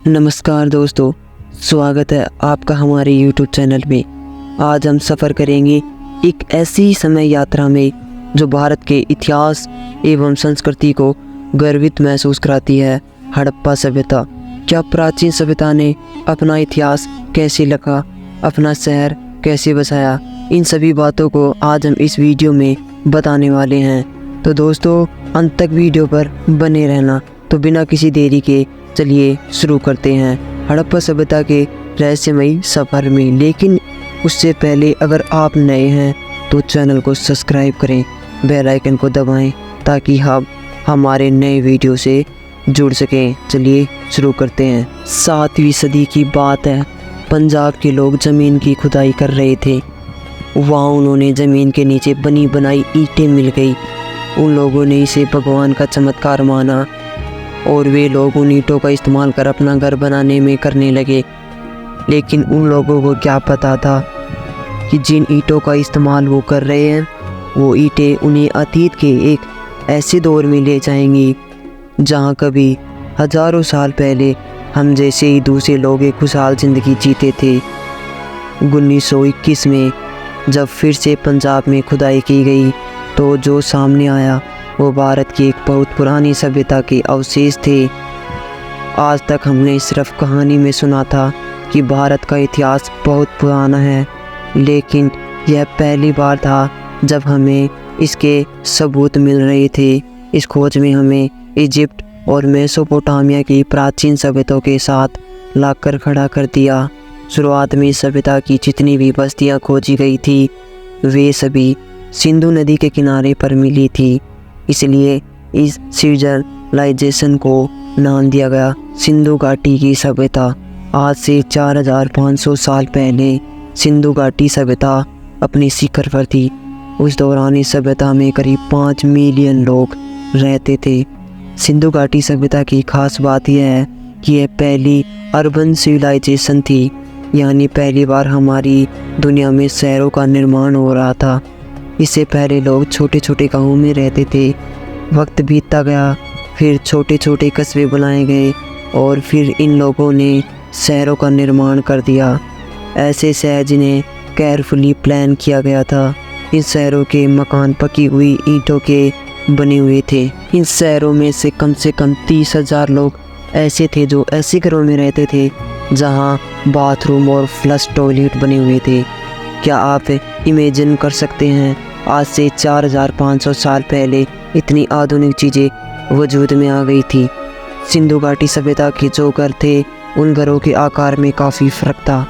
नमस्कार दोस्तों, स्वागत है आपका हमारे YouTube चैनल में। आज हम सफ़र करेंगे एक ऐसी समय यात्रा में जो भारत के इतिहास एवं संस्कृति को गर्वित महसूस कराती है। हड़प्पा सभ्यता। क्या प्राचीन सभ्यता ने अपना इतिहास कैसे लिखा, अपना शहर कैसे बसाया, इन सभी बातों को आज हम इस वीडियो में बताने वाले हैं। तो दोस्तों, अंत तक वीडियो पर बने रहना। तो बिना किसी देरी के चलिए शुरू करते हैं हड़प्पा सभ्यता के रहस्यमयी सफ़र में। लेकिन उससे पहले अगर आप नए हैं तो चैनल को सब्सक्राइब करें, बेल आइकन को दबाएं ताकि हम हमारे नए वीडियो से जुड़ सकें। चलिए शुरू करते हैं। 7वीं सदी की बात है। पंजाब के लोग ज़मीन की खुदाई कर रहे थे। वहाँ उन्होंने ज़मीन के नीचे बनी बनाई ईंटें मिल गई। उन लोगों ने इसे भगवान का चमत्कार माना और वे लोग उन ईंटों का इस्तेमाल कर अपना घर बनाने में करने लगे। लेकिन उन लोगों को क्या पता था कि जिन ईंटों का इस्तेमाल वो कर रहे हैं वो ईंटें उन्हें अतीत के एक ऐसे दौर में ले जाएंगी जहाँ कभी हज़ारों साल पहले हम जैसे ही दूसरे लोग एक खुशहाल ज़िंदगी जीते थे। 1921 में जब फिर से पंजाब में खुदाई की गई तो जो सामने आया वो भारत की एक बहुत पुरानी सभ्यता के अवशेष थे। आज तक हमने सिर्फ कहानी में सुना था कि भारत का इतिहास बहुत पुराना है, लेकिन यह पहली बार था जब हमें इसके सबूत मिल रहे थे। इस खोज में हमें इजिप्ट और मेसोपोटामिया की प्राचीन सभ्यताओं के साथ लाकर खड़ा कर दिया। शुरुआत में इस सभ्यता की जितनी भी बस्तियां खोजी गई थी वे सभी सिंधु नदी के किनारे पर मिली थी। इसलिए इस सिविलाइजेशन को नाम दिया गया सिंधु घाटी की सभ्यता। आज से 4500 साल पहले सिंधु घाटी सभ्यता अपनी शिखर पर थी। उस दौरान इस सभ्यता में करीब 5 मिलियन लोग रहते थे। सिंधु घाटी सभ्यता की खास बात यह है कि यह पहली अर्बन सिविलाइजेशन थी, यानी पहली बार हमारी दुनिया में शहरों का निर्माण हो रहा था। इससे पहले लोग छोटे छोटे गाँवों में रहते थे। वक्त बीतता गया, फिर छोटे छोटे कस्बे बनाए गए और फिर इन लोगों ने शहरों का निर्माण कर दिया। ऐसे शहर जिन्हें केयरफुली प्लान किया गया था। इन शहरों के मकान पकी हुई ईंटों के बने हुए थे। इन शहरों में से कम 30,000 लोग ऐसे थे जो ऐसे घरों में रहते थे जहां बाथरूम और फ्लश टॉयलेट बने हुए थे। क्या आप इमेजिन कर सकते हैं आज से 4500 साल पहले इतनी आधुनिक चीज़ें वजूद में आ गई थी। सिंधु घाटी सभ्यता के जो घर थे उन घरों के आकार में काफ़ी फ़र्क था।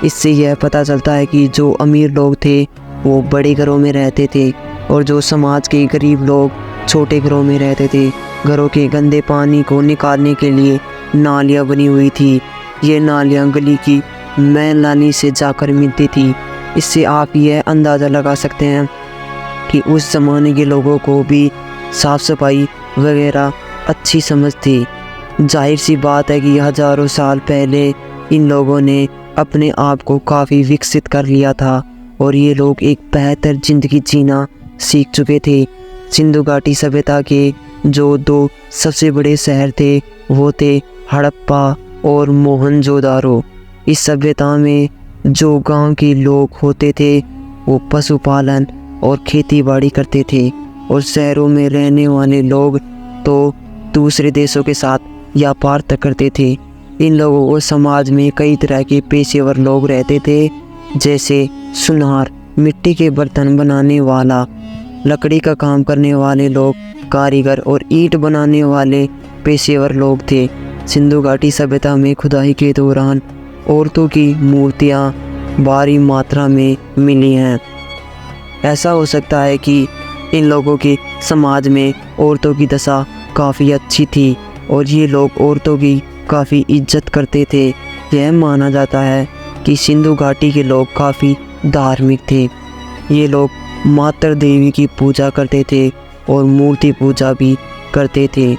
इससे यह पता चलता है कि जो अमीर लोग थे वो बड़े घरों में रहते थे और जो समाज के गरीब लोग छोटे घरों में रहते थे। घरों के गंदे पानी को निकालने के लिए नालियाँ बनी हुई थी। ये नालियाँ गली की मैलानी से जाकर मिलती थी। इससे आप यह अंदाज़ा लगा सकते हैं कि उस ज़माने के लोगों को भी साफ़ सफाई वगैरह अच्छी समझ थी। जाहिर सी बात है कि हज़ारों साल पहले इन लोगों ने अपने आप को काफ़ी विकसित कर लिया था और ये लोग एक बेहतर ज़िंदगी जीना सीख चुके थे। सिंधु घाटी सभ्यता के जो 2 सबसे बड़े शहर थे वो थे हड़प्पा और मोहनजोदारो। इस सभ्यता में जो गांव के लोग होते थे वो पशुपालन और खेती बाड़ी करते थे और शहरों में रहने वाले लोग तो दूसरे देशों के साथ व्यापार तक करते थे। इन लोगों को समाज में कई तरह के पेशेवर लोग रहते थे, जैसे सुनार, मिट्टी के बर्तन बनाने वाला, लकड़ी का काम करने वाले लोग, कारीगर और ईंट बनाने वाले पेशेवर लोग थे। सिंधु घाटी सभ्यता में खुदाई के दौरान औरतों की मूर्तियाँ भारी मात्रा में मिली हैं। ऐसा हो सकता है कि इन लोगों के समाज में औरतों की दशा काफ़ी अच्छी थी और ये लोग औरतों की काफ़ी इज्जत करते थे। यह माना जाता है कि सिंधु घाटी के लोग काफ़ी धार्मिक थे। ये लोग मातृ देवी की पूजा करते थे और मूर्ति पूजा भी करते थे,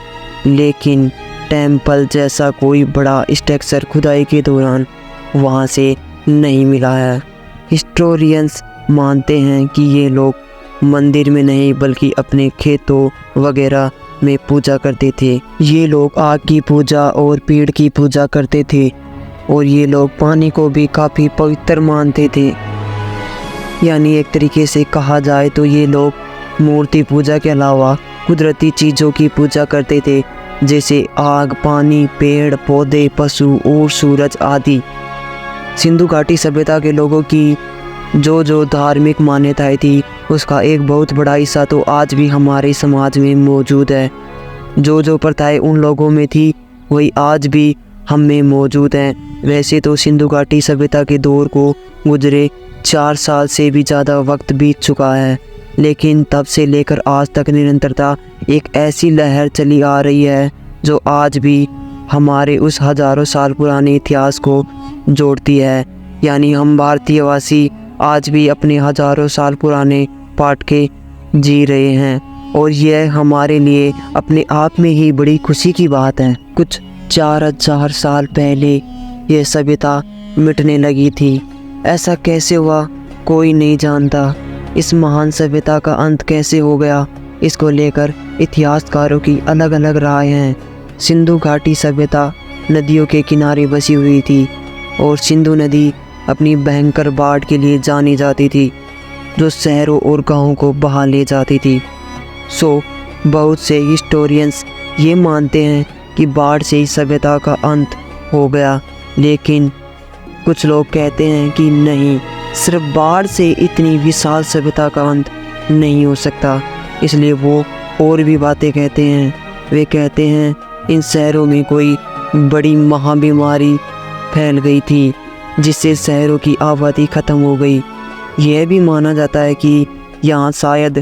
लेकिन टेम्पल जैसा कोई बड़ा स्ट्रक्चर खुदाई के दौरान वहाँ से नहीं मिला है। हिस्टोरियंस मानते हैं कि ये लोग मंदिर में नहीं बल्कि अपने खेतों वगैरह में पूजा करते थे। ये लोग आग की पूजा और पेड़ की पूजा करते थे और ये लोग पानी को भी काफ़ी पवित्र मानते थे। यानी एक तरीके से कहा जाए तो ये लोग मूर्ति पूजा के अलावा कुदरती चीज़ों की पूजा करते थे, जैसे आग, पानी, पेड़ पौधे, पशु और सूरज आदि। सिंधु घाटी सभ्यता के लोगों की जो धार्मिक मान्यताएं थी उसका एक बहुत बड़ा हिस्सा तो आज भी हमारे समाज में मौजूद है। जो प्रथाएं उन लोगों में थी वही आज भी हम में मौजूद हैं। वैसे तो सिंधु घाटी सभ्यता के दौर को गुजरे 4 साल से भी ज़्यादा वक्त बीत चुका है, लेकिन तब से लेकर आज तक निरंतरता एक ऐसी लहर चली आ रही है जो आज भी हमारे उस हज़ारों साल पुराने इतिहास को जोड़ती है। यानी हम भारतीयवासी आज भी अपने हज़ारों साल पुराने पाठ के जी रहे हैं और यह हमारे लिए अपने आप में ही बड़ी खुशी की बात है। कुछ 4000 साल पहले यह सभ्यता मिटने लगी थी। ऐसा कैसे हुआ कोई नहीं जानता। इस महान सभ्यता का अंत कैसे हो गया, इसको लेकर इतिहासकारों की अलग अलग राय हैं। सिंधु घाटी सभ्यता नदियों के किनारे बसी हुई थी और सिंधु नदी अपनी भयंकर बाढ़ के लिए जानी जाती थी, जो शहरों और गांवों को बहा ले जाती थी। बहुत से हिस्टोरियंस ये मानते हैं कि बाढ़ से ही सभ्यता का अंत हो गया, लेकिन कुछ लोग कहते हैं कि नहीं, सिर्फ बाढ़ से इतनी विशाल सभ्यता का अंत नहीं हो सकता। इसलिए वो और भी बातें कहते हैं। वे कहते हैं इन शहरों में कोई बड़ी महाबीमारी फैल गई थी जिससे शहरों की आबादी ख़त्म हो गई। यह भी माना जाता है कि यहाँ शायद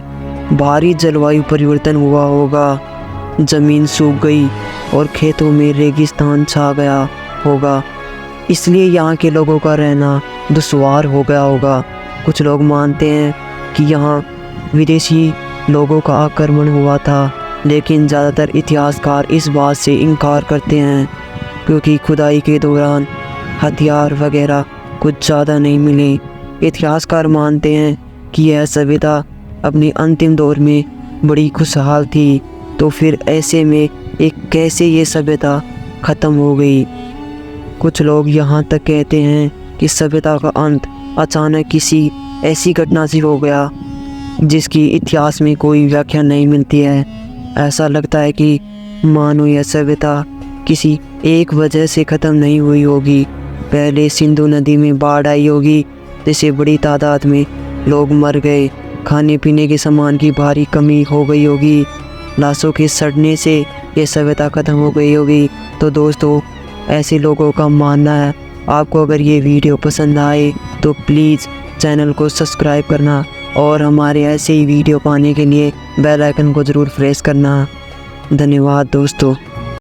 भारी जलवायु परिवर्तन हुआ होगा, ज़मीन सूख गई और खेतों में रेगिस्तान छा गया होगा, इसलिए यहाँ के लोगों का रहना दुश्वार हो गया होगा। कुछ लोग मानते हैं कि यहाँ विदेशी लोगों का आक्रमण हुआ था, लेकिन ज़्यादातर इतिहासकार इस बात से इनकार करते हैं क्योंकि खुदाई के दौरान हथियार वगैरह कुछ ज़्यादा नहीं मिले। इतिहासकार मानते हैं कि यह सभ्यता अपनी अंतिम दौर में बड़ी खुशहाल थी, तो फिर ऐसे में कैसे ये सभ्यता ख़त्म हो गई। कुछ लोग यहाँ तक कहते हैं कि सभ्यता का अंत अचानक किसी ऐसी घटना से हो गया जिसकी इतिहास में कोई व्याख्या नहीं मिलती है। ऐसा लगता है कि मानो यह सभ्यता किसी एक वजह से ख़त्म नहीं हुई होगी। पहले सिंधु नदी में बाढ़ आई होगी, जिससे बड़ी तादाद में लोग मर गए। खाने पीने के सामान की भारी कमी हो गई होगी। लाशों के सड़ने से यह सभ्यता ख़त्म हो गई होगी। तो दोस्तों, ऐसे लोगों का मानना है। आपको अगर ये वीडियो पसंद आए तो प्लीज़ चैनल को सब्सक्राइब करना और हमारे ऐसे ही वीडियो पाने के लिए बेल आइकन को ज़रूर प्रेस करना। धन्यवाद दोस्तों।